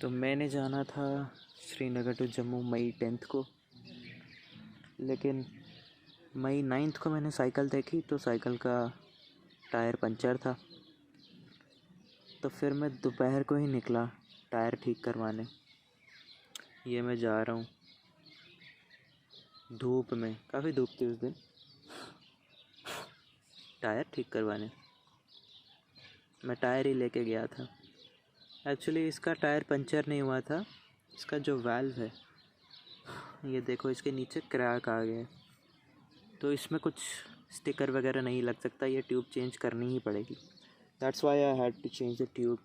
तो मैंने जाना था श्रीनगर टू जम्मू मई 10 को, लेकिन मई 9 को मैंने साइकिल देखी तो साइकिल का टायर पंचर था। तो फिर मैं दोपहर को ही निकला टायर ठीक करवाने। ये मैं जा रहा हूँ धूप में, काफ़ी धूप थी उस दिन, टायर ठीक करवाने। मैं टायर ही लेके गया था। एक्चुअली इसका टायर पंचर नहीं हुआ था, इसका जो वाल्व है ये देखो, इसके नीचे क्रैक आ गया है, तो इसमें कुछ स्टिकर वगैरह नहीं लग सकता, ये ट्यूब चेंज करनी ही पड़ेगी। That's why I had to change the tube.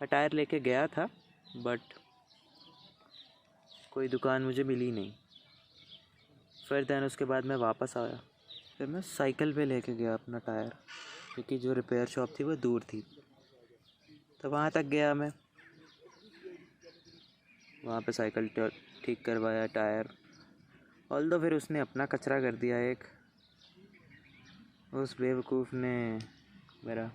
मैं टायर लेके गया था बट कोई दुकान मुझे मिली नहीं। फिर दैन उसके बाद मैं वापस आया, फिर मैं साइकिल पे लेके गया अपना टायर, क्योंकि जो रिपेयर शॉप थी वो दूर थी। तो वहाँ तक गया मैं, वहाँ पे साइकिल ठीक करवाया टायर। ऑल्दो फिर उसने अपना कचरा कर दिया एक, उस बेवकूफ़ ने मेरा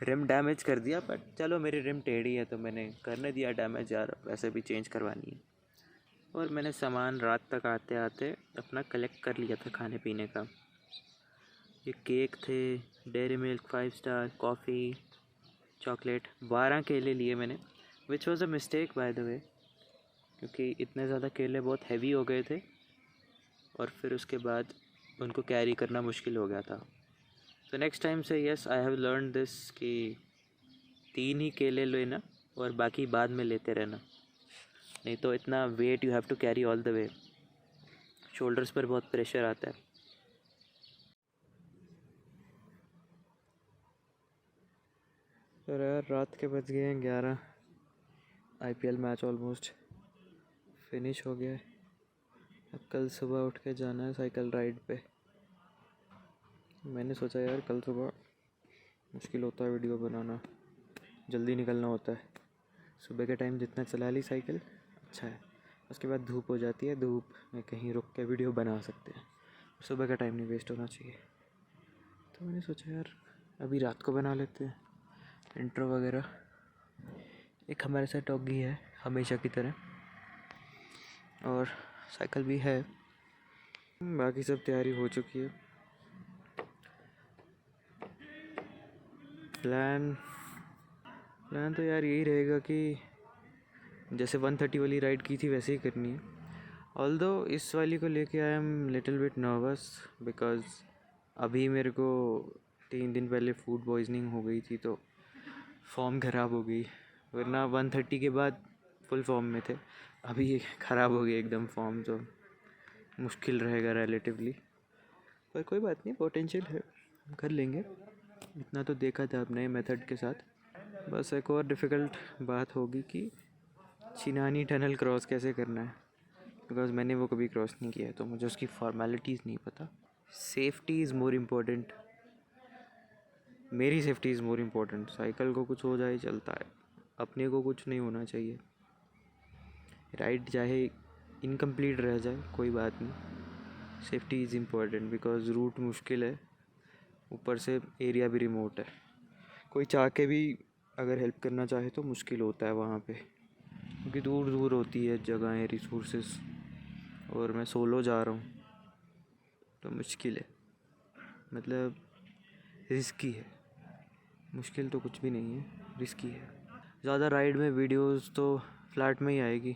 रिम डैमेज कर दिया। बट चलो, मेरी रिम टेढ़ी है तो मैंने करने दिया डैमेज, यार वैसे भी चेंज करवानी है। और मैंने सामान रात तक आते आते अपना कलेक्ट कर लिया था खाने पीने का। ये केक थे, dairy milk 5 star, coffee, chocolate, 12 केले लिए मैंने, which was a mistake by the way, क्योंकि इतने ज़्यादा केले बहुत हैवी हो गए थे और फिर उसके बाद उनको कैरी करना मुश्किल हो गया था। तो नेक्स्ट टाइम से yes, I have learn this कि 3 ही केले लेना और बाकी बाद में लेते रहना, नहीं तो इतना weight you have to carry all the way, shoulders पर बहुत प्रेशर आता है। और यार रात के बज गए हैं 11, आईपीएल मैच ऑलमोस्ट फिनिश हो गया है। अब कल सुबह उठ के जाना है साइकिल राइड पे। मैंने सोचा यार कल सुबह मुश्किल होता है वीडियो बनाना, जल्दी निकलना होता है। सुबह के टाइम जितना चला ली साइकिल अच्छा है, उसके बाद धूप हो जाती है, धूप में कहीं रुक के वीडियो बना सकते हैं, सुबह का टाइम नहीं वेस्ट होना चाहिए। तो मैंने सोचा यार अभी रात को बना लेते हैं इंट्रो वगैरह। एक हमारे साथ डॉगी है हमेशा की तरह, और साइकिल भी है, बाकी सब तैयारी हो चुकी है। प्लान तो यार यही रहेगा कि जैसे 130 वाली राइड की थी वैसे ही करनी है। ऑल्दो इस वाली को लेके I am little bit nervous, because अभी मेरे को 3 दिन पहले फूड पॉइजनिंग हो गई थी, तो फॉर्म ख़राब हो गई। वरना 130 के बाद फुल फॉर्म में थे, अभी ख़राब हो गई एकदम फॉर्म, तो मुश्किल रहेगा रिलेटिवली। पर कोई बात नहीं, पोटेंशियल है, हम कर लेंगे। इतना तो देखा था अब नए मेथड के साथ। बस एक और डिफ़िकल्ट बात होगी कि चिनानी टनल क्रॉस कैसे करना है, बिकॉज़ मैंने वो कभी क्रॉस नहीं किया है, तो मुझे उसकी फॉर्मेलिटीज़ नहीं पता। सेफ्टी इज़ मोर इम्पोर्टेंट, मेरी safety is more important. Cycle को कुछ हो जाए चलता है, अपने को कुछ नहीं होना चाहिए। राइड चाहे इनकम्प्लीट रह जाए कोई बात नहीं, safety is important, because route मुश्किल है, ऊपर से एरिया भी रिमोट है। कोई चाह के भी अगर हेल्प करना चाहे तो मुश्किल होता है वहाँ पे, क्योंकि दूर दूर होती है जगहें, रिसोर्सेस, और मैं सोलो जा रहा हूँ तो मुश्किल है, मतलब रिस्की है। मुश्किल तो कुछ भी नहीं है, रिस्की है। ज़्यादा राइड में वीडियोस तो फ्लैट में ही आएगी।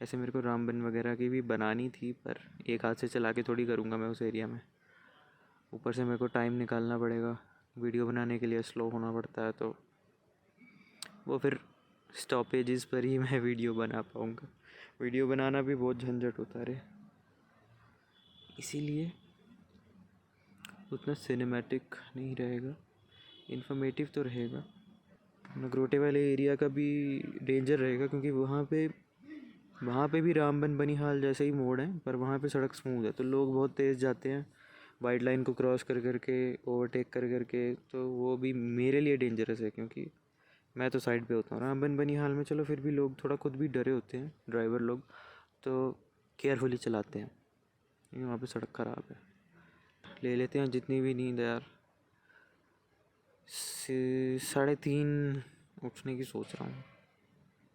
ऐसे मेरे को रामबन वगैरह की भी बनानी थी, पर एक हाथ से चला के थोड़ी करूँगा मैं उस एरिया में। ऊपर से मेरे को टाइम निकालना पड़ेगा, वीडियो बनाने के लिए स्लो होना पड़ता है, तो वो फिर स्टॉपेजेस पर ही मैं वीडियो बना पाऊँगा। वीडियो बनाना भी बहुत झंझट होता है, इसीलिए उतना सिनेमैटिक नहीं रहेगा, इन्फॉर्मेटिव तो रहेगा। नगरोटे वाले एरिया का भी डेंजर रहेगा, क्योंकि वहाँ पे भी रामबन बनिहाल जैसे ही मोड़ है, पर वहाँ पे सड़क स्मूथ है, तो लोग बहुत तेज़ जाते हैं वाइट लाइन को क्रॉस कर करके, ओवरटेक कर करके, तो वो भी मेरे लिए डेंजरस है, क्योंकि मैं तो साइड पे होता हूँ। रामबन बनिहाल में चलो फिर भी लोग थोड़ा खुद भी डरे होते हैं, ड्राइवर लोग तो केयरफुली चलाते हैं, वहाँ पे सड़क ख़राब है। ले लेते हैं जितनी भी नींद है यार, 3:30 उठने की सोच रहा हूँ।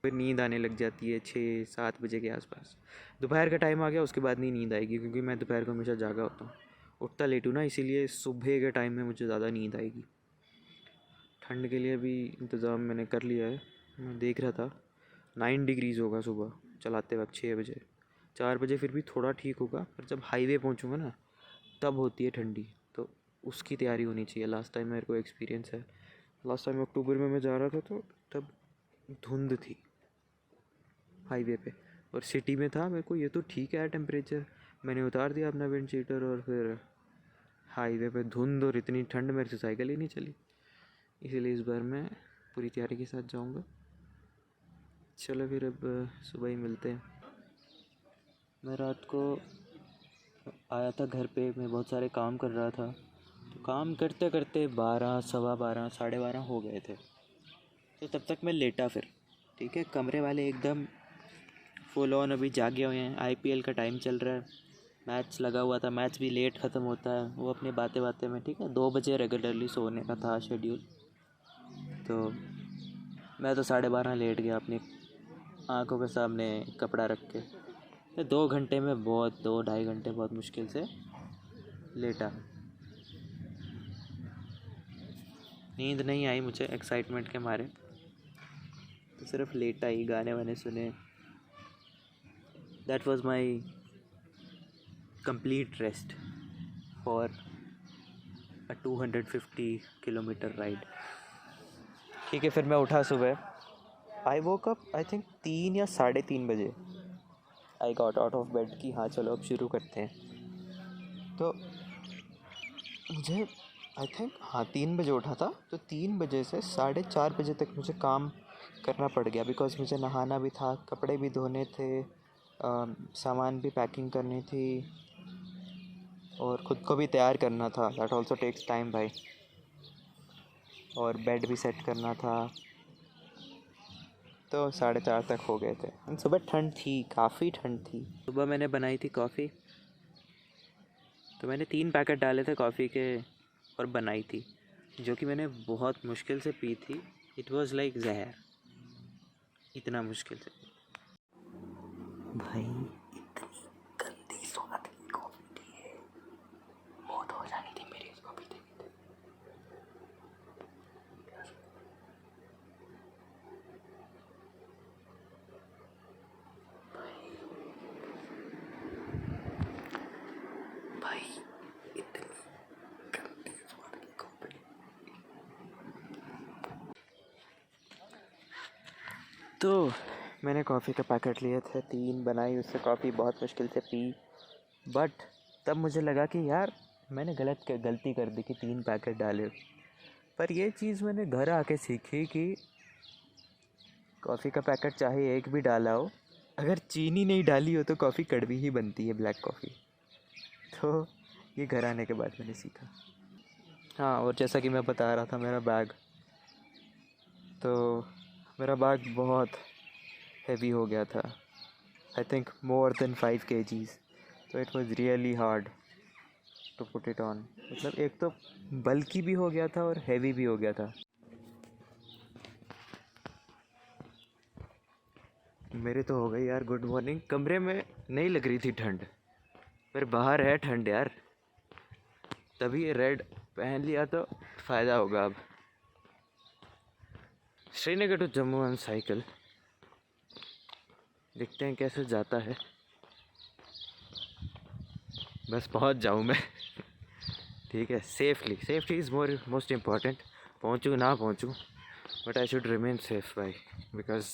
फिर नींद आने लग जाती है 6-7 बजे के आसपास। दोपहर का टाइम आ गया उसके बाद नहीं नींद आएगी, क्योंकि मैं दोपहर को हमेशा जागा होता हूँ, उठता लेट हूँ ना, इसीलिए सुबह के टाइम में मुझे ज़्यादा नींद आएगी। ठंड के लिए भी इंतज़ाम मैंने कर लिया है। मैं देख रहा था 9 डिग्रीज़ होगा सुबह चलाते वक्त 6 बजे। 4 बजे फिर भी थोड़ा ठीक होगा, पर जब हाईवे पहुँचूँगा ना तब होती है ठंडी, तो उसकी तैयारी होनी चाहिए। लास्ट टाइम मेरे को एक्सपीरियंस है, लास्ट टाइम अक्टूबर में मैं जा रहा था तो तब धुंध थी हाईवे पे, और सिटी में था। मेरे को ये तो ठीक है टेम्परेचर, मैंने उतार दिया अपना विंड शीटर, और फिर हाईवे पे धुंध और इतनी ठंड, मेरे से साइकिल ही नहीं चली। इसीलिए इस बार मैं पूरी तैयारी के साथ जाऊंगा। चलो फिर अब सुबह ही मिलते हैं। मैं रात को आया था घर पे, मैं बहुत सारे काम कर रहा था, तो काम करते करते 12, सवा 12, साढ़े 12 हो गए थे। तो तब तक मैं लेटा फिर, ठीक है। कमरे वाले एकदम फुल ऑन अभी जागे हुए हैं, आईपीएल का टाइम चल रहा है, मैच लगा हुआ था, मैच भी लेट ख़त्म होता है, वो अपनी बातें बातें में, ठीक है। 2 बजे रेगुलरली सोने का था शेड्यूल, तो मैं तो 12:30 लेट गया अपनी आंखों के सामने कपड़ा रख के। 2 घंटे में बहुत, 2-2.5 घंटे बहुत मुश्किल से लेटा। नींद नहीं आई मुझे एक्साइटमेंट के मारे, तो सिर्फ लेटा ही, गाने वाने सुने। That was my complete rest for a 250 kilometre ride. ठीक है, फिर मैं उठा सुबह। आई वोक अप आई थिंक 3 या 3:30 बजे। I got out of bed कि हाँ चलो अब शुरू करते हैं। तो मुझे आई थिंक हाँ 3 बजे उठा था, तो 3 बजे से 4:30 बजे तक मुझे काम करना पड़ गया, बिकॉज़ मुझे नहाना भी था, कपड़े भी धोने थे, सामान भी पैकिंग करनी थी, और ख़ुद को भी तैयार करना था। दैट ऑल्सो टेक्स टाइम भाई। और बेड भी सेट करना था, तो 4:30 तक हो गए थे। सुबह ठंड थी, काफ़ी ठंड थी। सुबह मैंने बनाई थी कॉफ़ी, तो मैंने 3 पैकेट डाले थे कॉफ़ी के और बनाई थी, जो कि मैंने बहुत मुश्किल से पी थी। इट वाज लाइक जहर, इतना मुश्किल से। भाई इतनी गंदी स्वाद की कॉफ़ी थी, मौत हो जानी थी मेरी इसको पीते पीते। भाई इतनी गंदी स्वाद की कॉफ़ी। तो मैंने कॉफ़ी का पैकेट लिए थे 3, बनाई उससे कॉफ़ी, बहुत मुश्किल से पी। बट तब मुझे लगा कि यार मैंने गलती कर दी कि 3 पैकेट डाले। पर ये चीज़ मैंने घर आके सीखी कि कॉफ़ी का पैकेट चाहे एक भी डाला हो, अगर चीनी नहीं डाली हो तो कॉफ़ी कड़वी ही बनती है, ब्लैक कॉफ़ी। तो ये घर आने के बाद मैंने सीखा। हाँ, और जैसा कि मैं बता रहा था, मेरा बैग बहुत हेवी हो गया था, I think more than 5 kgs। तो it was really hard to put it on. मतलब एक तो बल्कि भी हो गया था और हैवी भी हो गया था। मेरे तो हो गई यार गुड मॉर्निंग। कमरे में नहीं लग रही थी ठंड, पर बाहर है ठंड यार, तभी रेड पहन लिया तो फ़ायदा होगा। अब Srinagar to Jammu on cycle, देखते हैं कैसे जाता है। बस पहुंच जाऊं मैं ठीक है, सेफ्टी इज़ मोस्ट इम्पॉर्टेंट। पहुंचूं ना पहुंचूं, but I should remain safe भाई, बिकॉज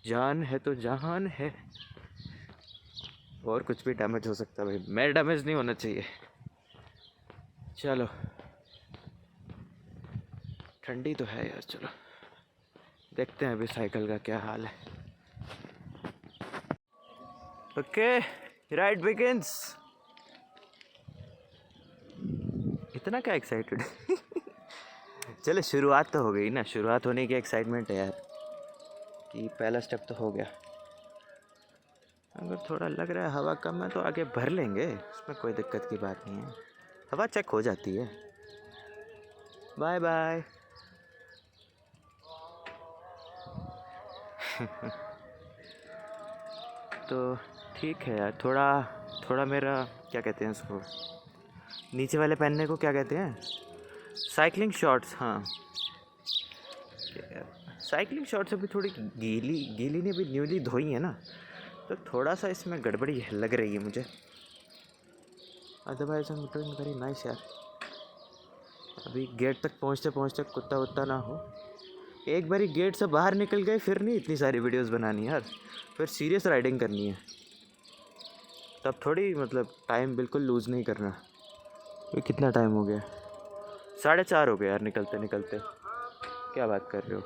जान है तो जहान है, और कुछ भी डैमेज हो सकता है भाई, मैं डैमेज नहीं होना चाहिए। चलो, ठंडी तो है यार, चलो देखते हैं अभी साइकिल का क्या हाल है। Okay, ride begins. इतना क्या एक्साइटेड चलो शुरुआत तो हो गई ना, शुरुआत होने की एक्साइटमेंट है यार, कि पहला स्टेप तो हो गया। अगर थोड़ा लग रहा है हवा कम है तो आगे भर लेंगे, इसमें कोई दिक्कत की बात नहीं है, हवा चेक हो जाती है। Bye bye. तो ठीक है यार, थोड़ा थोड़ा मेरा क्या कहते हैं उसको, नीचे वाले पहनने को क्या कहते हैं, साइकिलिंग शॉर्ट्स। हाँ, साइकिलिंग शॉर्ट्स अभी थोड़ी गीली गीली ने भी न्यूली धोई है ना, तो थोड़ा सा इसमें गड़बड़ी लग रही है मुझे। Otherwise I am doing very nice यार। अभी गेट तक पहुँचते पहुँचते कुत्ता वुत्ता ना हो। एक बारी गेट से बाहर निकल गए फिर नहीं इतनी सारी वीडियोस बनानी यार, फिर सीरियस राइडिंग करनी है, तब थोड़ी मतलब टाइम बिल्कुल लूज़ नहीं करना। ये कितना टाइम हो गया, 4:30 हो गया यार निकलते निकलते। क्या बात कर रहे हो,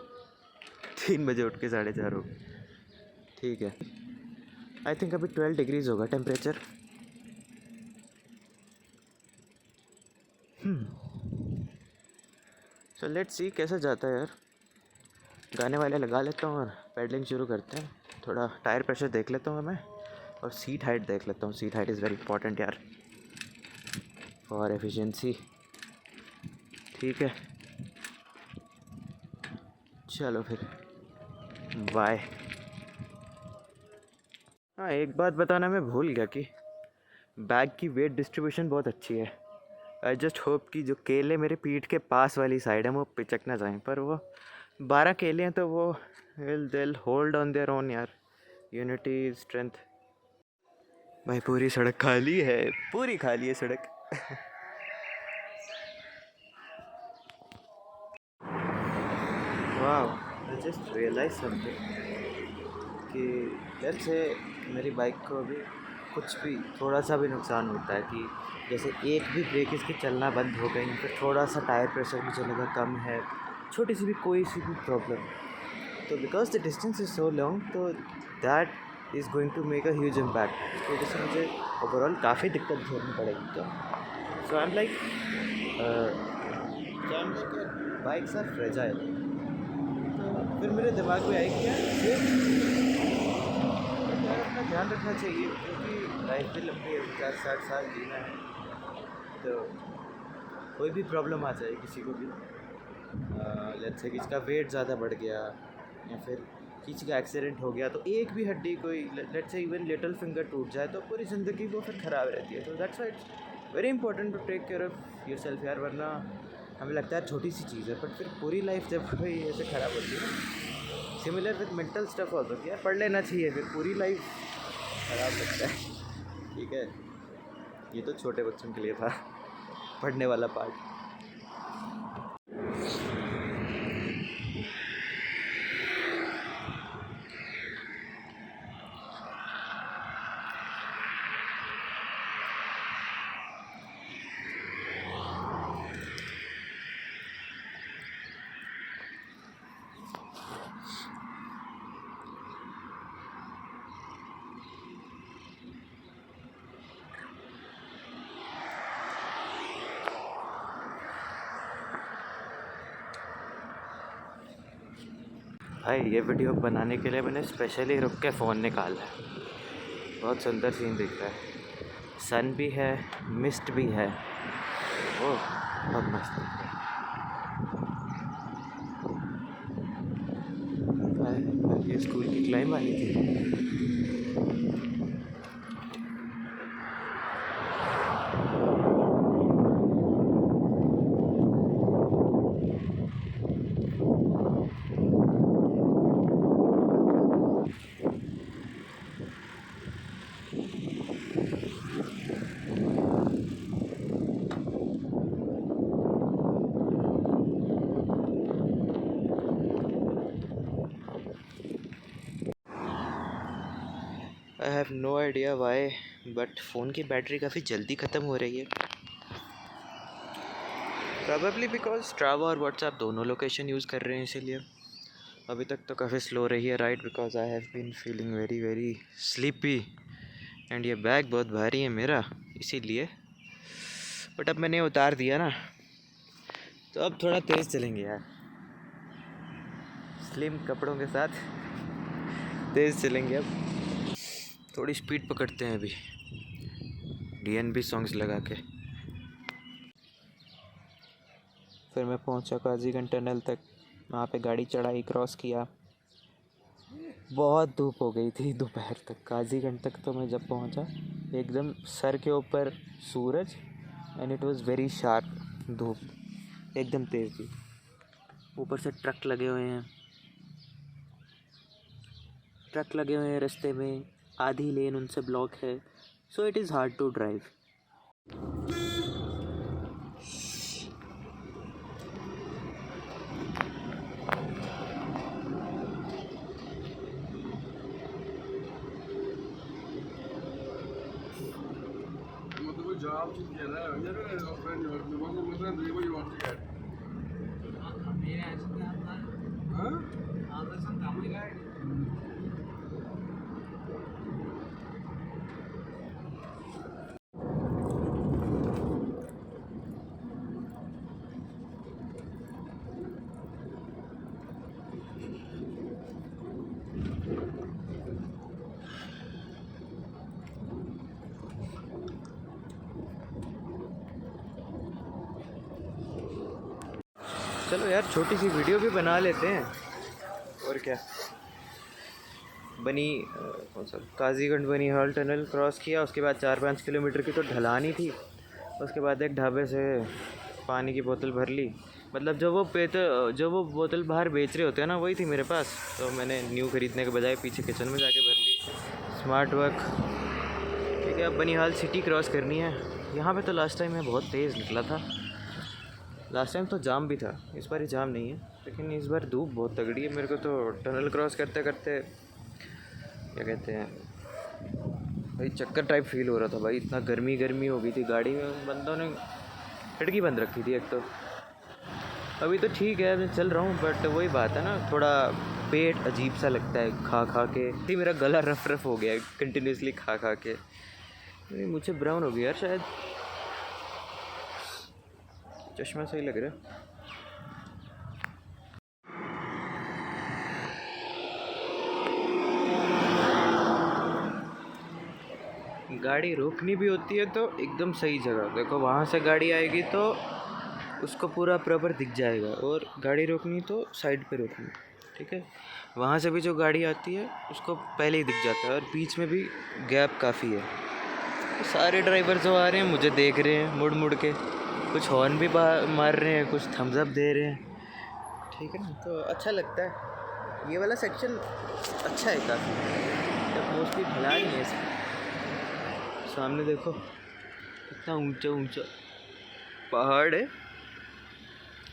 3 बजे उठ के 4:30 हो गए। ठीक है, आई थिंक अभी 12 डिग्रीज होगा टेम्परेचर। सो लेट्स सी कैसा जाता है यार। गाने वाले लगा लेता हूँ और पैडलिंग शुरू करते हैं। थोड़ा टायर प्रेशर देख लेता हूँ मैं, और सीट हाइट देख लेता हूँ। Seat height is very important यार फॉर एफिशिएंसी। ठीक है, चलो फिर बाय। हाँ, एक बात बताना मैं भूल गया कि बैग की वेट डिस्ट्रीब्यूशन बहुत अच्छी है। आई जस्ट होप कि जो केले मेरे पीठ के पास वाली साइड है वो पिचक ना जाएं, पर वो 12 केले हैं तो वो दिल होल्ड ऑन देयर ओन यार। Unity strength. भाई पूरी सड़क खाली है, पूरी खाली है सड़क। वाह, आई जस्ट रियलाइज समथिंग कि लेट्स से मेरी बाइक को अभी कुछ भी थोड़ा सा भी नुकसान होता है, कि जैसे एक भी ब्रेक इसकी चलना बंद हो गई, फिर थोड़ा सा टायर प्रेशर भी चलेगा कम है, छोटी सी भी कोई सी भी प्रॉब्लम, तो because the distance is so long, तो that is going to make a huge impact. इसकी वजह से मुझे ओवरऑल काफ़ी दिक्कत झेलनी पड़ेगी। तो so I am like bikes are fragile. तो फिर मेरे दिमाग में आई कि यार अपना ध्यान रखना चाहिए, क्योंकि लाइफ भी लंबी है, 50-60 साल जीना है। तो कोई भी प्रॉब्लम आ जाए किसी को भी, लेट्स से किसी का वेट ज़्यादा बढ़ गया या फिर किसी का एक्सीडेंट हो गया, तो एक भी हड्डी कोई let's say even little finger टूट जाए तो पूरी ज़िंदगी वो फिर ख़राब रहती है। तो that's why it's very important to take care of yourself यार, वरना हमें लगता है छोटी सी चीज़ है, बट फिर पूरी लाइफ जब कोई ऐसे ख़राब होती है। Similar with mental stuff also, यार पढ़ लेना चाहिए, फिर पूरी लाइफ ख़राब लगता है। ठीक है, ये तो छोटे बच्चों के लिए था पढ़ने वाला पार्ट। भाई ये वीडियो बनाने के लिए मैंने स्पेशली रुक के फ़ोन निकाला है। बहुत सुंदर सीन दिख रहा है, सन भी है, मिस्ट भी है, ओह बहुत मस्त दिख रहा है। ये स्कूल की क्लाइंब आई थी। I have no idea why, but phone की बैटरी काफ़ी जल्दी ख़त्म हो रही है। प्रॉबेबली बिकॉज स्ट्रावा और व्हाट्सएप दोनों लोकेशन यूज़ कर रहे हैं, इसीलिए अभी तक तो काफ़ी स्लो रही है ride, because I have been feeling very very sleepy and ये बैग बहुत भारी है मेरा, इसीलिए। बट अब मैंने उतार दिया ना, तो अब थोड़ा तेज़ चलेंगे यार, स्लिम कपड़ों के साथ तेज़ चलेंगे। अब थोड़ी स्पीड पकड़ते हैं अभी DNB सॉन्ग्स लगा के। फिर मैं पहुंचा काजीगंज टनल तक, वहाँ पे गाड़ी चढ़ाई क्रॉस किया, बहुत धूप हो गई थी दोपहर तक। काजीगंज तक तो मैं जब पहुंचा एकदम सर के ऊपर सूरज and it was very sharp. धूप एकदम तेज़ थी, ऊपर से ट्रक लगे हुए हैं रास्ते में, आधी लेन उनसे ब्लॉक है, so it is hard to drive. चलो यार छोटी सी वीडियो भी बना लेते हैं और क्या। कौन सा काजीगंज बनी हाल टनल क्रॉस किया, उसके बाद 4-5 किलोमीटर की तो ढलान ही थी। उसके बाद एक ढाबे से पानी की बोतल भर ली, मतलब जो वो बोतल बाहर बेच रहे होते हैं ना, वही थी मेरे पास, तो मैंने न्यू ख़रीदने के बजाय पीछे किचन में जाके भर ली। Smart work. ठीक है, अब बनिहाल सिटी क्रॉस करनी है। यहाँ पे तो लास्ट टाइम मैं बहुत तेज़ निकला था, लास्ट टाइम तो जाम भी था, इस बार ही जाम नहीं है, लेकिन इस बार धूप बहुत तगड़ी है। मेरे को तो टनल क्रॉस करते करते क्या कहते हैं भाई, चक्कर टाइप फील हो रहा था भाई, इतना गर्मी हो गई थी। गाड़ी में बंदों ने खिड़की बंद रखी थी एक तो। अभी तो ठीक है, मैं चल रहा हूँ, बट वही बात है ना, थोड़ा पेट अजीब सा लगता है खा के। मेरा गला रफ हो गया है कंटिन्यूसली खा के। मुझे ब्राउन हो गया यार, शायद चश्मा सही लग रहा है। गाड़ी रोकनी भी होती है तो एकदम सही जगह देखो, वहाँ से गाड़ी आएगी तो उसको पूरा प्रॉपर दिख जाएगा, और गाड़ी रोकनी तो साइड पे रोकनी। ठीक है, वहाँ से भी जो गाड़ी आती है उसको पहले ही दिख जाता है, और बीच में भी गैप काफ़ी है। सारे ड्राइवर जो आ रहे हैं मुझे देख रहे हैं मुड़ के, कुछ हॉर्न भी मार रहे हैं, कुछ थम्स अप दे रहे हैं। ठीक है ना, तो अच्छा लगता है। ये वाला सेक्शन अच्छा है काफ़ी, मोस्टली ढलान ही है इसमें। सामने देखो कितना ऊंचा पहाड़ है,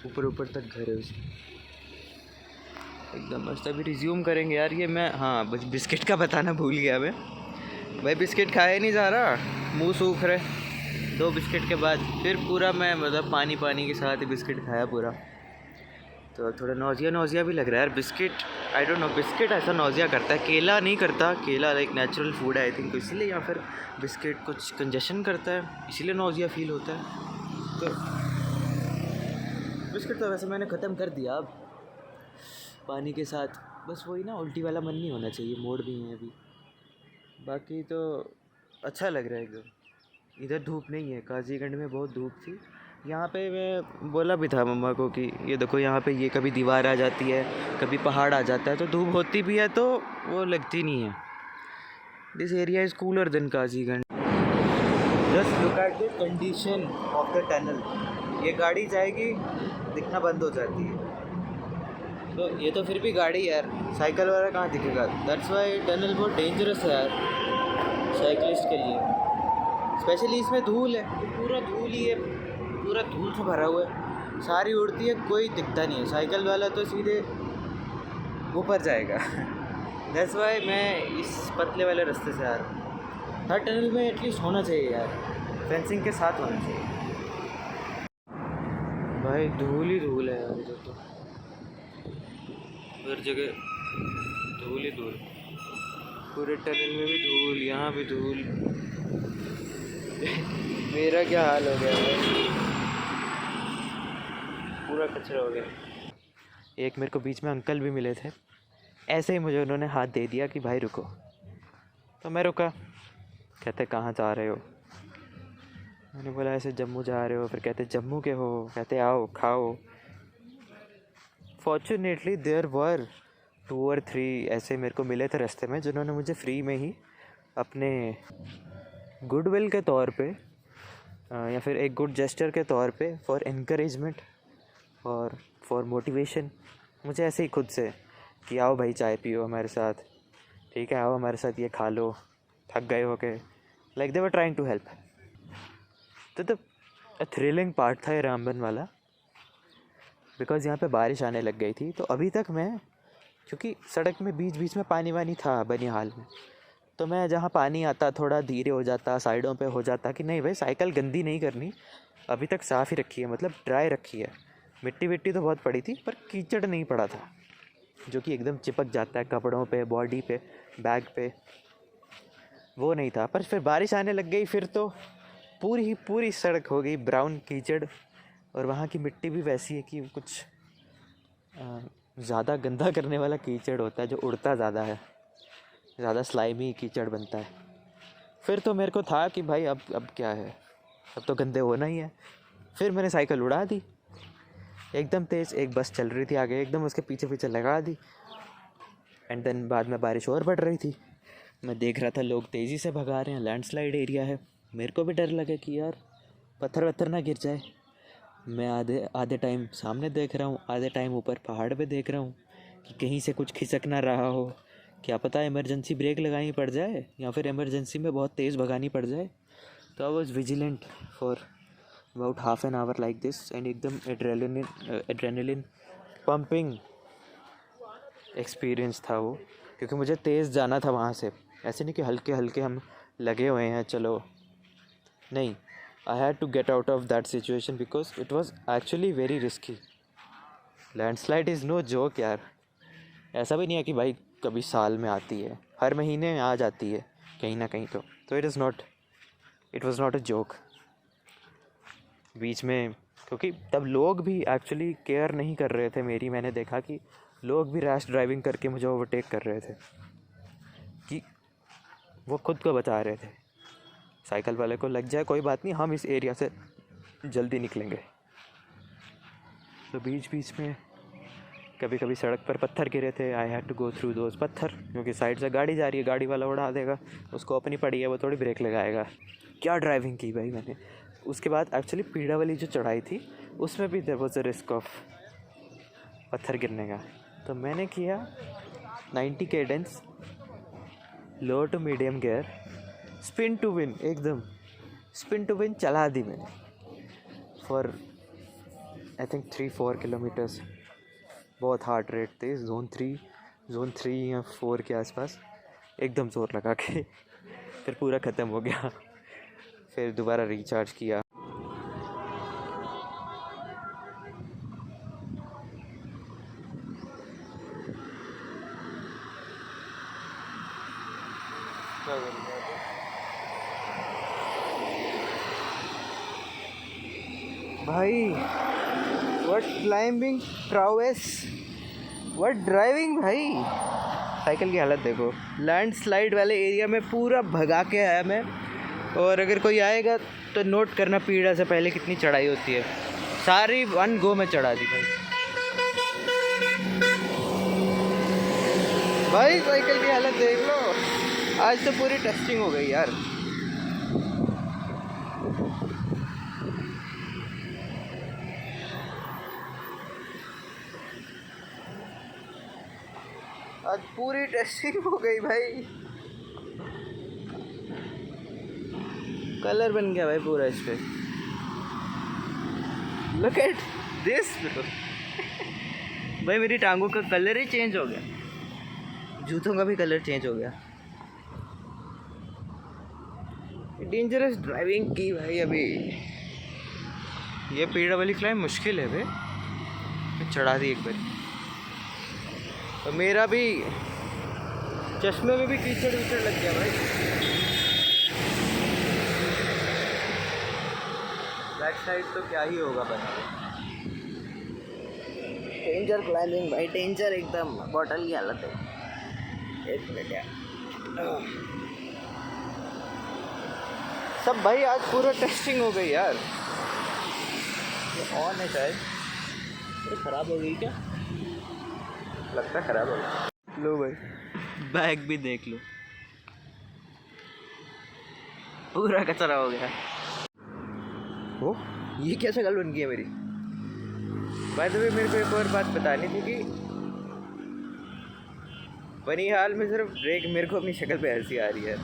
ऊपर तक घर है उसमें, एकदम मस्त। अभी रिज्यूम करेंगे यार। ये मैं बिस्किट का बताना भूल गया मैं भाई, बिस्किट खाया नहीं जा रहा, मुंह सूख रहे 2 बिस्किट के बाद। फिर पूरा मैं मतलब पानी के साथ ही बिस्किट खाया पूरा, तो थोड़ा नौजिया भी लग रहा है यार। Biscuit I don't know, biscuit ऐसा नौजिया करता है, केला नहीं करता। केला लाइक नेचुरल फूड है आई थिंक, तो इसीलिए, या फिर बिस्किट कुछ कंजेशन करता है इसीलिए नौजिया फील होता है। तो बिस्किट तो वैसे मैंने ख़त्म कर दिया अब पानी के साथ। बस वही ना, उल्टी वाला मन नहीं होना चाहिए, मोड़ भी है अभी। बाकी तो अच्छा लग रहा है एकदम। इधर धूप नहीं है, काजीगंज में बहुत धूप थी। यहाँ पे मैं बोला भी था मम्मा को कि ये देखो यहाँ पे ये कभी दीवार आ जाती है, कभी पहाड़ आ जाता है, तो धूप होती भी है तो वो लगती नहीं है। This area is cooler than Qazigund. Just look at the condition of the tunnel. ये गाड़ी जाएगी दिखना बंद हो जाती है, तो ये तो फिर भी गाड़ी यार, साइकिल वाला कहाँ दिखेगा। दैट्स वाई टनल बहुत डेंजरस है यार साइकिलिस्ट के लिए, स्पेशली इसमें धूल है, पूरा धूल ही है, पूरा धूल से भरा हुआ है, सारी उड़ती है, कोई दिखता नहीं है। साइकिल वाला तो सीधे ऊपर जाएगा। दैट्स वाई मैं इस पतले वाले रास्ते से आ रहा हूँ। हर टनल में एटलीस्ट होना चाहिए यार, फेंसिंग के साथ होना चाहिए। भाई धूल ही धूल है यार, इधर तो हर जगह धूल ही धूल, पूरे टनल में भी धूल, यहाँ भी धूल। मेरा क्या हाल हो गया है, पूरा कचरा हो गया। एक मेरे को बीच में अंकल भी मिले थे, ऐसे ही मुझे उन्होंने हाथ दे दिया कि भाई रुको, तो मैं रुका। कहते कहाँ जा रहे हो, मैंने बोला ऐसे जम्मू जा रहे हो, फिर कहते जम्मू के हो, कहते आओ खाओ। फॉर्चुनेटली देयर वर 2 और 3 ऐसे मेरे को मिले थे रास्ते में जिन्होंने मुझे फ्री में ही अपने गुडविल के तौर पे या फिर एक गुड जेस्चर के तौर पे फॉर इनकरेजमेंट और फॉर मोटिवेशन मुझे ऐसे ही खुद से कि आओ भाई चाय पियो हमारे साथ, ठीक है, आओ हमारे साथ ये खा लो, थक गए हो के, like they were trying to help. तो थ्रिलिंग पार्ट था ये रामबन वाला, बिकॉज़ यहाँ पे बारिश आने लग गई थी। तो अभी तक मैं, क्योंकि सड़क में बीच बीच में पानी वानी था बनिहाल में, तो मैं जहाँ पानी आता थोड़ा धीरे हो जाता, साइडों पे हो जाता कि नहीं भाई साइकिल गंदी नहीं करनी, अभी तक साफ़ ही रखी है, मतलब ड्राई रखी है। मिट्टी विट्टी तो बहुत पड़ी थी पर कीचड़ नहीं पड़ा था, जो कि एकदम चिपक जाता है कपड़ों पे, बॉडी पे, बैग पे, वो नहीं था। पर फिर बारिश आने लग गई, फिर तो पूरी सड़क हो गई ब्राउन कीचड़। और वहाँ की मिट्टी भी वैसी है कि कुछ ज़्यादा गंदा करने वाला कीचड़ होता है, जो उड़ता ज़्यादा है, ज़्यादा स्लाइमी कीचड़ बनता है। फिर तो मेरे को था कि भाई अब क्या है, अब तो गंदे होना ही है। फिर मैंने साइकिल उड़ा दी एकदम तेज़, एक बस चल रही थी आगे, एकदम उसके पीछे पीछे लगा दी। एंड देन बाद में बारिश और बढ़ रही थी, मैं देख रहा था लोग तेज़ी से भगा रहे हैं, लैंडस्लाइड एरिया है। मेरे को भी डर लगे कि यार पत्थर वत्थर ना गिर जाए। मैं आधे टाइम सामने देख रहा हूँ, आधे टाइम ऊपर पहाड़ पे देख रहा हूँ कि कहीं से कुछ खिसक ना रहा हो, क्या पता इमरजेंसी ब्रेक लगानी पड़ जाए या फिर इमरजेंसी में बहुत तेज़ भगानी पड़ जाए। तो I was vigilant for about half an hour like this, and एकदम एड्रेनलिन पंपिंग एक्सपीरियंस था वो, क्योंकि मुझे तेज़ जाना था वहाँ से। ऐसे नहीं कि हल्के हल्के हम लगे हुए हैं चलो, नहीं, I had to get out of that situation because it was actually very risky. Landslide is no joke यार। ऐसा भी नहीं है कि भाई कभी साल में आती है, हर महीने आ जाती है कहीं ना कहीं। तो it was not a joke। बीच में, क्योंकि तब लोग भी एक्चुअली केयर नहीं कर रहे थे मेरी, मैंने देखा कि लोग भी रैश ड्राइविंग करके मुझे ओवरटेक कर रहे थे कि वो खुद को बचा रहे थे। साइकिल वाले को लग जाए कोई बात नहीं, हम इस एरिया से जल्दी निकलेंगे। तो बीच बीच में कभी कभी सड़क पर पत्थर गिरे थे, I had to go through those पत्थर, क्योंकि साइड से गाड़ी जा रही है, गाड़ी वाला उड़ा देगा, उसको अपनी पड़ी है, वो थोड़ी ब्रेक लगाएगा। क्या ड्राइविंग की भाई मैंने। उसके बाद एक्चुअली पीड़ा वाली जो चढ़ाई थी उसमें भी there was a risk of पत्थर गिरने का। तो मैंने किया 90 cadence, low to medium gear, spin to win, एकदम स्पिन टू विन चला दी मैंने फॉर आई थिंक 3-4 किलोमीटर्स। बहुत हार्ट रेट थे, जोन 3 या 4 के आसपास, एकदम जोर लगा के फिर पूरा ख़त्म हो गया। फिर दोबारा रिचार्ज किया। भाई व्हाट क्लाइंबिंग प्राउएस, व्हाट ड्राइविंग भाई। साइकिल की हालत देखो, लैंडस्लाइड वाले एरिया में पूरा भगा के आया मैं। और अगर कोई आएगा तो नोट करना पीड़ा से पहले कितनी चढ़ाई होती है, सारी 1 गो में चढ़ा दी भाई साइकिल की हालत देख लो। आज तो पूरी टेस्टिंग हो गई यार। आज पूरी टेस्टिंग हो गई भाई, कलर बन गया भाई पूरा इस पे। लुक एट दिस भाई, मेरी टांगों का कलर ही चेंज हो गया, जूतों का भी कलर चेंज हो गया। डेंजरस ड्राइविंग की भाई। अभी ये पीड़ा वाली क्लाइंब मुश्किल है भाई, चढ़ा दी एक बार। तो मेरा भी चश्मे में भी कीचड़ विचड़ लग गया भाई। बैक साइड तो क्या ही होगा बना। डेंजर क्लाइंबिंग भाई, डेंजर एकदम, बॉटल की हालत है। 1 मिनट यार। सब भाई आज पूरा टेस्टिंग हो गई यार। ये ऑन है शायद, ख़राब हो गई क्या, लगता है ख़राब हो गई। लो भाई, बैग भी देख लो, पूरा कचरा हो गया। ओ, ये क्या शक्ल बन गई है मेरी। बाय द वे, मेरे को एक और बात बतानी थी कि बनिहाल में सिर्फ ब्रेक, मेरे को अपनी शक्ल पे हंसी आ रही है।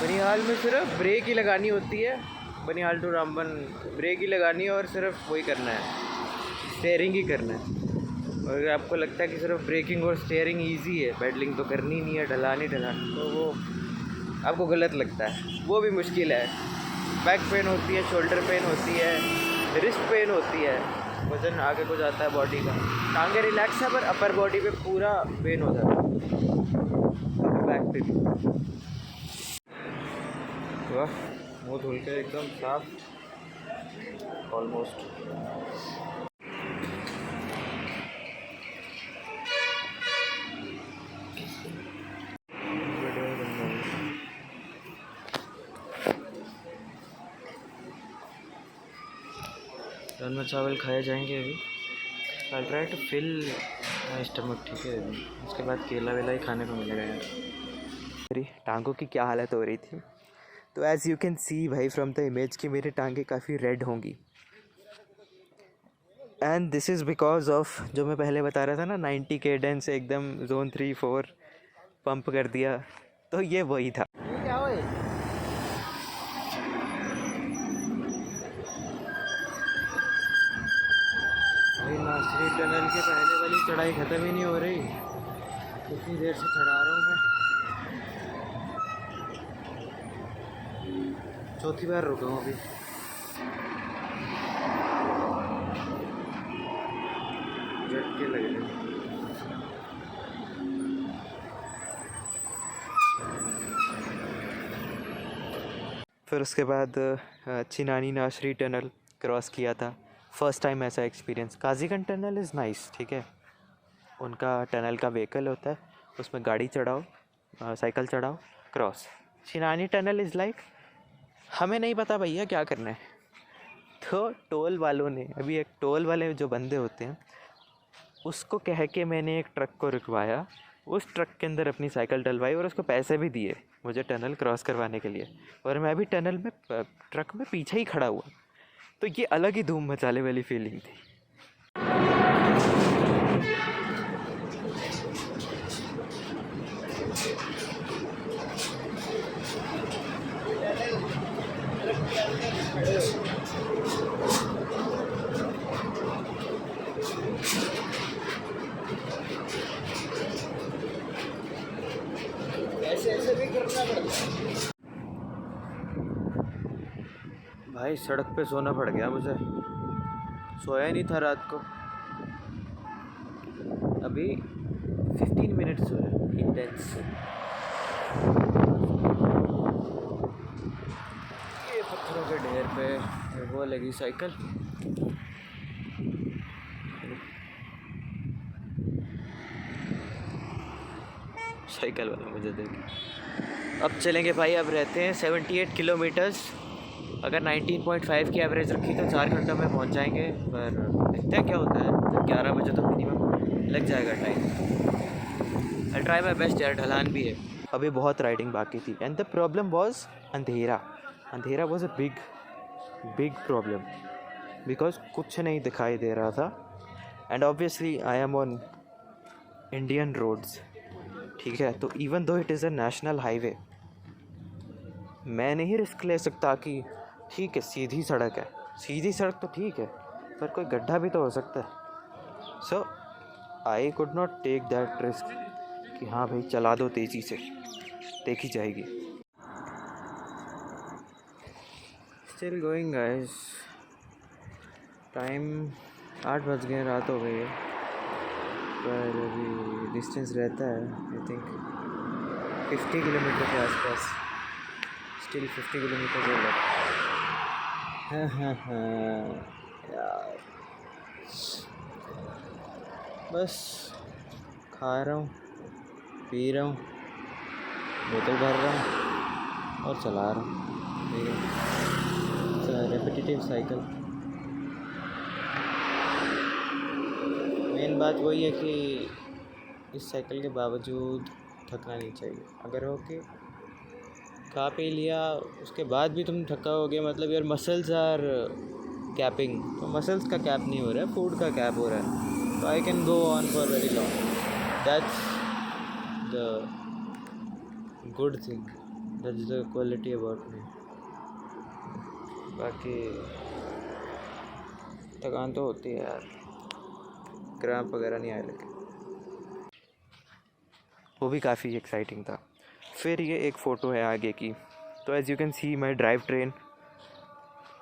बनिहाल में सिर्फ ब्रेक ही लगानी होती है, बनिहाल टू रामबन ब्रेक ही लगानी है और सिर्फ वही करना है, स्टेयरिंग ही करना है। और अगर आपको लगता है कि सिर्फ ब्रेकिंग और स्टेयरिंग इजी है, पेडलिंग तो करनी नहीं है, ढलानी, तो वो आपको गलत लगता है। वो भी मुश्किल है। बैक पेन होती है, शोल्डर पेन होती है, रिस्ट पेन होती है, वजन आगे को जाता है बॉडी का। टांगे रिलैक्स है पर अपर बॉडी पे पूरा पेन हो जाता है, बैक पे भी। वाह, मुँह धुल के एकदम साफ ऑलमोस्ट। राजमा चावल खाए जाएंगे अभी। I try to fill my stomach, ठीक है। उसके बाद केला वेला ही खाने को मिलेगा यार। मेरी टांगों की क्या हालत हो रही थी, तो एज़ यू कैन सी भाई फ्रॉम द इमेज कि मेरी टांगें काफ़ी रेड होंगी। And this is because of जो मैं पहले बता रहा था ना, 90 केडेंस एकदम जोन 3-4 पंप कर दिया, तो ये वही था। क्या हुआ? नासरी टनल के पहले वाली चढ़ाई ख़त्म ही नहीं हो रही, कितनी देर से चढ़ा रहा हूँ मैं। चौथी बार रुका हूँ अभी। झटके लग रहे। फिर उसके बाद चिनानी नासरी टनल क्रॉस किया था, फर्स्ट टाइम ऐसा एक्सपीरियंस। काजीगंज टनल इज़ नाइस, ठीक है, उनका टनल का व्हीकल होता है, उसमें गाड़ी चढ़ाओ, साइकिल चढ़ाओ, cross. Chinani tunnel is like हमें नहीं पता भैया क्या करना है, तो टोल वालों ने, अभी एक टोल वाले जो बंदे होते हैं उसको कह के मैंने एक ट्रक को रुकवाया, उस ट्रक के अंदर अपनी साइकिल डलवाई और उसको पैसे भी दिए मुझे टनल क्रॉस करवाने के लिए, और मैं भी टनल में ट्रक में पीछे ही खड़ा हुआ। तो ये अलग ही धूम मचाने वाली फीलिंग थी। ऐसे भी करना पड़ता है भाई। सड़क पे सोना पड़ गया मुझे, सोया नहीं था रात को। अभी 15 मिनट्स हुए इंटेंस। ये पत्थरों के ढेर पे वो लगी साइकिल। साइकिल वाला मुझे देखे। अब चलेंगे भाई, अब रहते हैं 78 किलोमीटर्स। अगर 19.5 की एवरेज रखी तो 4 घंटों में पहुंच जाएंगे, पर देखते हैं क्या होता है। तो 11 बजे तो मिनिमम लग जाएगा time. I try my best यार, ढलान भी है, अभी बहुत राइडिंग बाकी थी। एंड द प्रॉब्लम वॉज अंधेरा। अंधेरा was a big problem, because कुछ नहीं दिखाई दे रहा था। And obviously I am on Indian roads, ठीक है, तो even though it is a national highway, मैं नहीं रिस्क ले सकता कि ठीक है सीधी सड़क है, सीधी सड़क तो ठीक है, पर कोई गड्ढा भी तो हो सकता है। So I could not take that risk कि हाँ भाई चला दो तेज़ी से, देखी जाएगी। स्टिल गोइंग गाइस, टाइम 8 बज गए, रात हो गई है, पर अभी डिस्टेंस रहता है आई थिंक 50 किलोमीटर के आसपास। स्टिल 50 किलोमीटर हो गया। हाँ यार, बस खा रहा हूँ, पी रहा हूँ, बोतल भर रहा हूँ और चला रहा हूँ, ठीक है, रेपिटेटिव साइकिल। मेन बात वही है कि इस साइकिल के बावजूद थकना नहीं चाहिए। अगर हो कि खा पी लिया उसके बाद भी तुम थका होगे, मतलब यार मसल्स आर कैपिंग, तो मसल्स का कैप नहीं हो रहा है, फूड का कैप हो रहा है। तो I can go on for very long, that's the good thing, that's the quality about me. बाकी थकान तो होती है यार, क्रैम्प वगैरह नहीं आए, लेकिन वो भी काफ़ी एक्साइटिंग था। फिर ये एक फ़ोटो है आगे की, तो as you can C my drive train,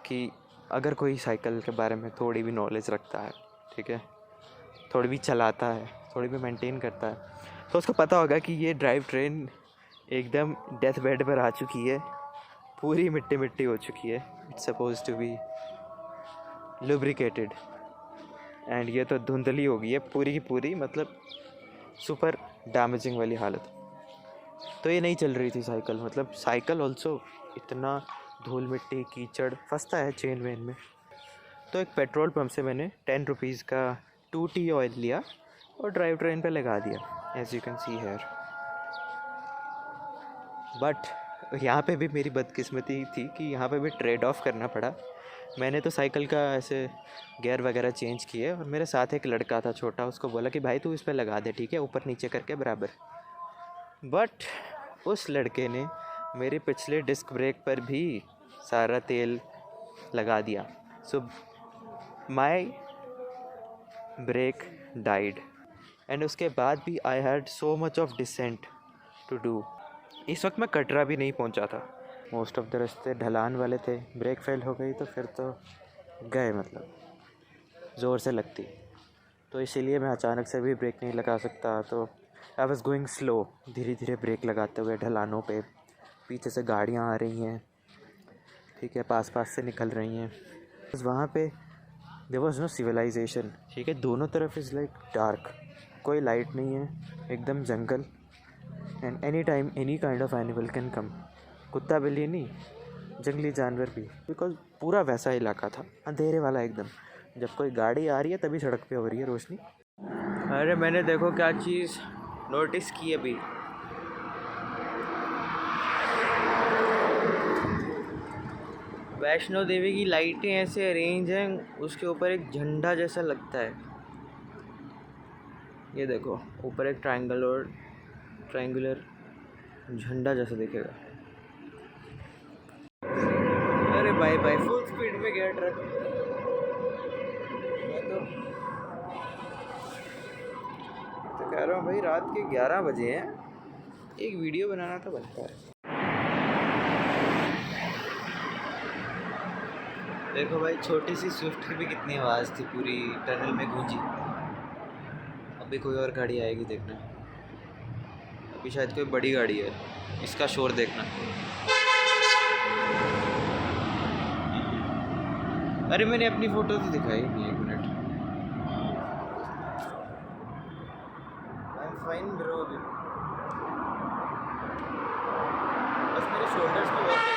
कि अगर कोई साइकिल के बारे में थोड़ी भी नॉलेज रखता है, ठीक है, थोड़ी भी चलाता है, थोड़ी भी मेंटेन करता है, तो उसको पता होगा कि ये ड्राइव ट्रेन एकदम डेथ बेड पर आ चुकी है, पूरी मिट्टी मिट्टी हो चुकी है। It's suppose to be lubricated, and ये तो धुंधली हो गई है पूरी की पूरी, मतलब सुपर डैमेजिंग वाली हालत। तो ये नहीं चल रही थी साइकिल, मतलब साइकिल ऑल्सो इतना धूल मिट्टी कीचड़ फंसता है चेन वेन में। तो एक पेट्रोल पंप से मैंने 10 रुपीज़ का 2T ऑयल लिया और ड्राइव ट्रेन पे लगा दिया, as you can see here. But यहाँ पे भी मेरी बदकिस्मती थी कि यहाँ पे भी ट्रेड ऑफ करना पड़ा। मैंने तो साइकिल का ऐसे गियर वगैरह चेंज किए, और मेरे साथ एक लड़का था छोटा, उसको बोला कि भाई तू इस पर लगा दे, ठीक है, ऊपर नीचे करके बराबर। बट उस लड़के ने मेरे पिछले डिस्क ब्रेक पर भी सारा तेल लगा दिया। So my brake died, and उसके बाद भी I had so much of descent to do. इस वक्त मैं कटरा भी नहीं पहुंचा था, मोस्ट ऑफ द रास्ते ढलान वाले थे। ब्रेक फेल हो गई तो फिर तो गए, मतलब ज़ोर से लगती, तो इसीलिए मैं अचानक से भी ब्रेक नहीं लगा सकता। तो आई वॉज गोइंग स्लो, धीरे धीरे ब्रेक लगाते हुए ढलानों पे। पीछे से गाड़ियाँ आ रही हैं, ठीक है, पास पास से निकल रही हैं। बस वहाँ पे देयर वाज नो सिविलाइजेशन, ठीक है, दोनों तरफ इज़ लाइक डार्क, कोई लाइट नहीं है, एकदम जंगल। And any time any kind of animal can come, कुत्ता बिल्ली नहीं, जंगली जानवर भी, बिकॉज पूरा वैसा इलाका था, अंधेरे वाला एकदम। जब कोई गाड़ी आ रही है तभी सड़क पे हो रही है रोशनी। अरे मैंने देखो क्या चीज़ नोटिस की अभी, वैष्णो देवी की लाइटें ऐसे अरेंज हैं, उसके ऊपर एक झंडा जैसा लगता है। ये देखो ऊपर एक ट्रायंगुलर झंडा जैसा दिखेगा। अरे भाई भाई फुल स्पीड में गया ट्रक। मैं तो कह रहा हूँ भाई, रात के 11 बजे हैं, एक वीडियो बनाना तो बनता है। देखो भाई, छोटी सी स्विफ्ट की भी कितनी आवाज़ थी, पूरी टनल में गूंजी। अभी कोई और गाड़ी आएगी देखना, अभी शायद कोई बड़ी गाड़ी है, इसका शोर देखना। अरे मैंने अपनी फ़ोटो तो दिखाई नहीं, एक minute. I am fine bro. बस मेरे शोल्डर्स में बहुत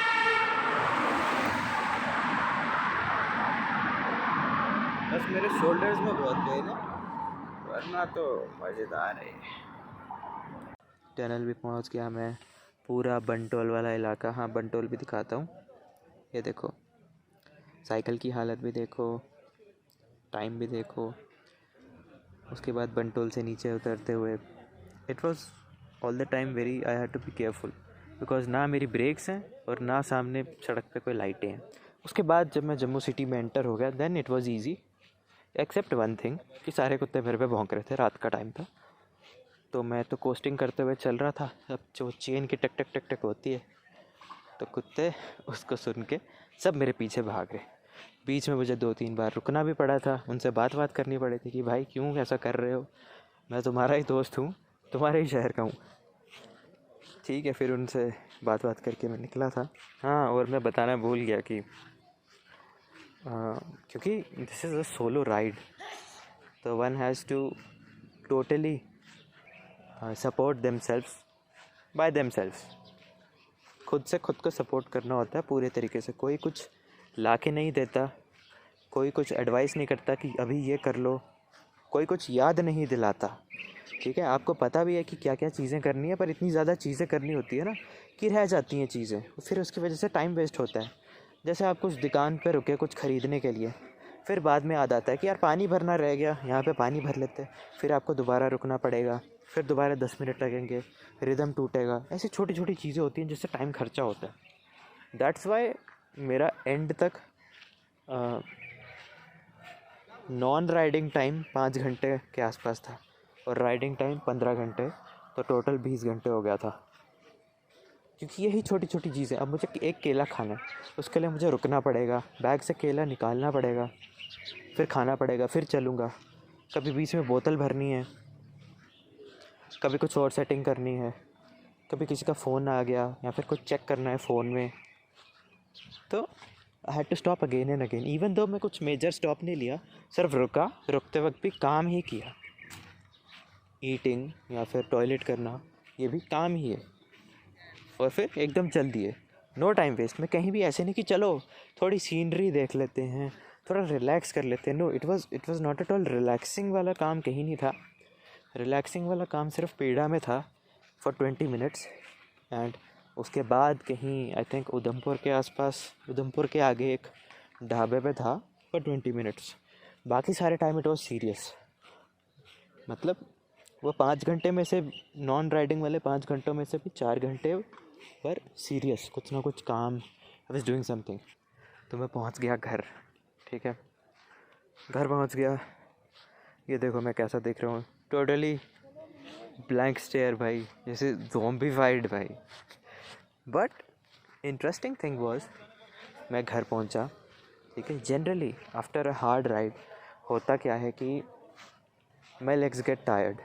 बस मेरे शोल्डर्स में बहुत पेन है, वरना तो मज़ेदार है। टनल भी पहुंच गया मैं, पूरा बंटोल वाला इलाका। हाँ, बंटोल भी दिखाता हूँ, ये देखो, साइकिल की हालत भी देखो, टाइम भी देखो। उसके बाद बंटोल से नीचे उतरते हुए, it was all the time very, I had to be careful, because ना मेरी ब्रेक्स हैं और ना सामने सड़क पे कोई लाइटें हैं। उसके बाद जब मैं जम्मू सिटी में एंटर हो गया, then it was easy, except one thing, कि सारे कुत्ते मेरे पे भौंक रहे थे, रात का टाइम था, तो मैं तो कोस्टिंग करते हुए चल रहा था। अब जो चेन की टक टक टक टक होती है, तो कुत्ते उसको सुन के सब मेरे पीछे भाग रहे। बीच में मुझे 2-3 बार रुकना भी पड़ा था, उनसे बात करनी पड़ी थी कि भाई क्यों ऐसा कर रहे हो, मैं तुम्हारा ही दोस्त हूँ, तुम्हारे ही शहर का हूँ। ठीक है, फिर उनसे बात करके मैं निकला था। हाँ, और मैं बताना भूल गया कि क्योंकि this is a solo ride, तो one has to totally support themselves by themselves. खुद से खुद को सपोर्ट करना होता है पूरे तरीके से। कोई कुछ ला के नहीं देता, कोई कुछ एडवाइस नहीं करता कि अभी ये कर लो, कोई कुछ याद नहीं दिलाता, ठीक है, आपको पता भी है कि क्या क्या चीज़ें करनी है, पर इतनी ज़्यादा चीज़ें करनी होती है ना कि रह जाती हैं चीज़ें, फिर उसकी वजह से टाइम वेस्ट होता है। जैसे आप कुछ दुकान पर रुके कुछ ख़रीदने के लिए, फिर बाद में याद आता है कि यार पानी भरना रह गया, यहाँ पे पानी भर लेते हैं, फिर आपको दोबारा रुकना पड़ेगा, फिर दोबारा 10 मिनट लगेंगे, रिदम टूटेगा। ऐसी छोटी छोटी चीज़ें होती हैं जिससे टाइम खर्चा होता है। दैट्स वाई मेरा एंड तक नॉन राइडिंग टाइम 5 घंटे के आसपास था और राइडिंग टाइम 15 घंटे, तो टोटल 20 घंटे हो गया था। क्योंकि यही छोटी छोटी चीज़ें, अब मुझे एक केला खाना है, उसके लिए मुझे रुकना पड़ेगा, बैग से केला निकालना पड़ेगा, फिर खाना पड़ेगा, फिर चलूँगा। कभी बीच में बोतल भरनी है, कभी कुछ और सेटिंग करनी है, कभी किसी का फ़ोन आ गया या फिर कुछ चेक करना है फ़ोन में, तो I had to stop again and again. Even though मैं कुछ मेजर स्टॉप नहीं लिया, सिर्फ रुका, रुकते वक्त भी काम ही किया। ईटिंग या फिर टॉयलेट करना, ये भी काम ही है, और फिर एकदम चल दिए, नो टाइम वेस्ट। मैं कहीं भी ऐसे नहीं कि चलो थोड़ी सीनरी देख लेते हैं, थोड़ा रिलैक्स कर लेते हैं। No, it was not at all relaxing वाला काम कहीं नहीं था। रिलैक्सिंग वाला काम सिर्फ पेड़ा में था फॉर 20 मिनट्स, एंड उसके बाद कहीं आई थिंक उधमपुर के आसपास, उधमपुर के आगे एक ढाबे पे था फॉर 20 मिनट्स। बाकी सारे टाइम इट वॉज सीरियस। मतलब वो 5 घंटे में से, नॉन राइडिंग वाले 5 घंटों में से भी 4 घंटे पर सीरियस, कुछ ना कुछ काम, आई वाज डूइंग समथिंग। तो मैं पहुंच गया घर, ठीक है, घर पहुंच गया। ये देखो मैं कैसा दिख रहा हूँ, टोटली ब्लैंक स्टेयर भाई, जैसे ज़ॉम्बीफाइड भाई। बट इंटरेस्टिंग थिंग वाज, मैं घर पहुंचा, ठीक है। Generally after a hard ride होता क्या है कि माई लेग्स गेट टायर्ड।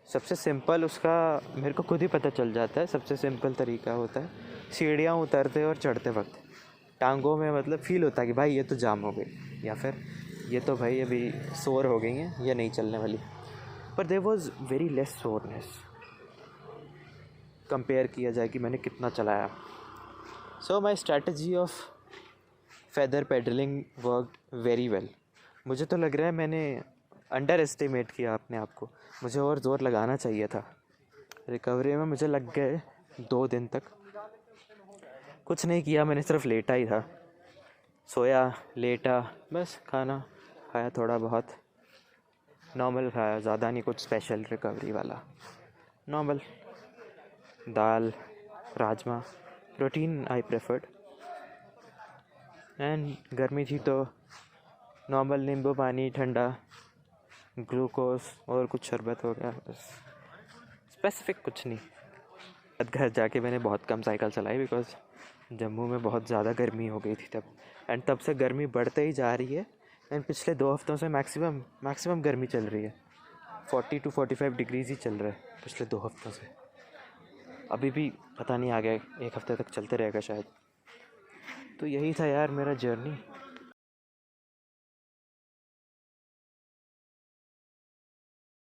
सबसे सिंपल उसका मेरे को खुद ही पता चल जाता है। सबसे सिंपल तरीका होता है सीढ़ियाँ उतरते और चढ़ते वक्त टांगों में मतलब फ़ील होता है कि भाई ये तो जाम हो गई, या फिर ये तो भाई अभी सोर हो गई हैं, ये नहीं चलने वाली। पर there was very less soreness compare किया जाए कि मैंने कितना चलाया। So my strategy of feather pedalling work very well. मुझे तो लग रहा है मैंने अंडर एस्टिमेट किया अपने आप को, मुझे और ज़ोर लगाना चाहिए था। रिकवरी में मुझे लग गए 2 दिन तक। कुछ नहीं किया मैंने, सिर्फ लेटा ही था, सोया लेटा, बस खाना खाया थोड़ा बहुत, नॉर्मल खाया, ज़्यादा नहीं कुछ स्पेशल रिकवरी वाला, normal dal rajma, protein I preferred. And गर्मी थी तो नॉर्मल नींबू पानी ठंडा, ग्लूकोज और कुछ शरबत हो गया, बस स्पेसिफिक कुछ नहीं। घर जाके मैंने बहुत कम साइकिल चलाई बिकॉज जम्मू में बहुत ज़्यादा गर्मी हो गई थी तब, एंड तब से गर्मी बढ़ते ही जा रही है। एंड पिछले 2 हफ्तों से मैक्सिमम गर्मी चल रही है, 40 to 45 डिग्रीज़ ही चल रहा है पिछले 2 हफ्तों से। अभी भी पता नहीं, आगे 1 हफ्ते तक चलते रहेगा शायद। तो यही था यार मेरा जर्नी।